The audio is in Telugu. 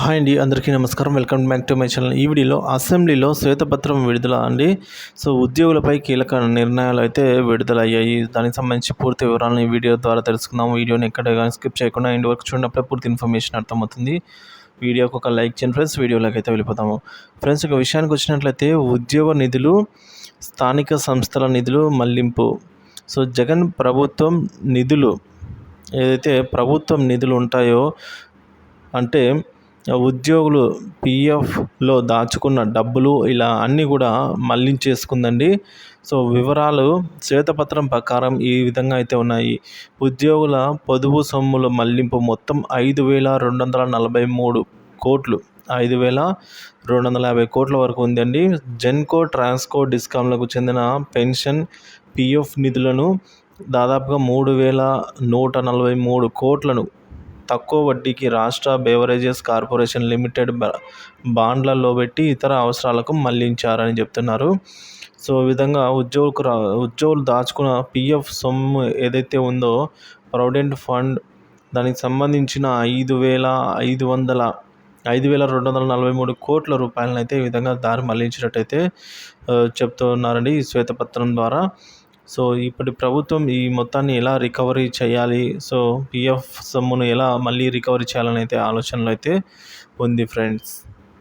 హాయ్ అండి, అందరికీ నమస్కారం. Welcome back to my channel. ఈ వీడియోలో అసెంబ్లీలో శ్వేతపత్రం విడుదల అండి. ఉద్యోగులపై కీలక నిర్ణయాలు అయితే విడుదలయ్యాయి. దానికి సంబంధించి పూర్తి వివరాలను ఈ వీడియో ద్వారా తెలుసుకుందాం. వీడియోని ఎక్కడ కానీ స్కిప్ చేయకుండా ఎండ్ వరకు చూడనప్పుడే పూర్తి ఇన్ఫర్మేషన్ అర్థమవుతుంది. వీడియోకి ఒక లైక్ చేయండి ఫ్రెండ్స్. వీడియోలోకి అయితే వెళ్ళిపోతాము. ఫ్రెండ్స్, ఇక విషయానికి వచ్చినట్లయితే ఉద్యోగ నిధులు, స్థానిక సంస్థల నిధులు మళ్లింపు. జగన్ ప్రభుత్వం నిధులు, ఏదైతే ప్రభుత్వం నిధులు ఉంటాయో అంటే ఉద్యోగులు పీఎఫ్లో దాచుకున్న డబ్బులు ఇలా అన్నీ కూడా మళ్లించేసుకుందండి. వివరాలు శ్వేతపత్రం ప్రకారం ఈ విధంగా అయితే ఉన్నాయి. ఉద్యోగుల పొదుపు సొమ్ముల మళ్లింపు మొత్తం 5,243 కోట్లు, 5,250 కోట్ల వరకు ఉందండి. జెన్కో, ట్రాన్స్కో, డిస్కామ్లకు చెందిన పెన్షన్, పీఎఫ్ నిధులను దాదాపుగా 3,143 కోట్లను తక్కువ వడ్డీకి రాష్ట్ర బెవరేజెస్ కార్పొరేషన్ లిమిటెడ్ బాండ్లలో పెట్టి ఇతర అవసరాలకు మళ్లించారని చెప్తున్నారు. ఈ విధంగా ఉద్యోగులు దాచుకున్న పీఎఫ్ సొమ్ము ఏదైతే ఉందో ప్రావిడెంట్ ఫండ్, దానికి సంబంధించిన 5,243 కోట్ల రూపాయలను అయితే ఈ విధంగా దారి మళ్లించినట్టయితే చెప్తున్నారండి ఈ శ్వేతపత్రం ద్వారా. ఇప్పటి ప్రభుత్వం ఈ మొత్తాన్ని ఎలా రికవరీ చేయాలి, పీఎఫ్ సొమ్మును ఎలా మళ్ళీ రికవరీ చేయాలని అయితే ఆలోచనలు అయితే ఉంది ఫ్రెండ్స్.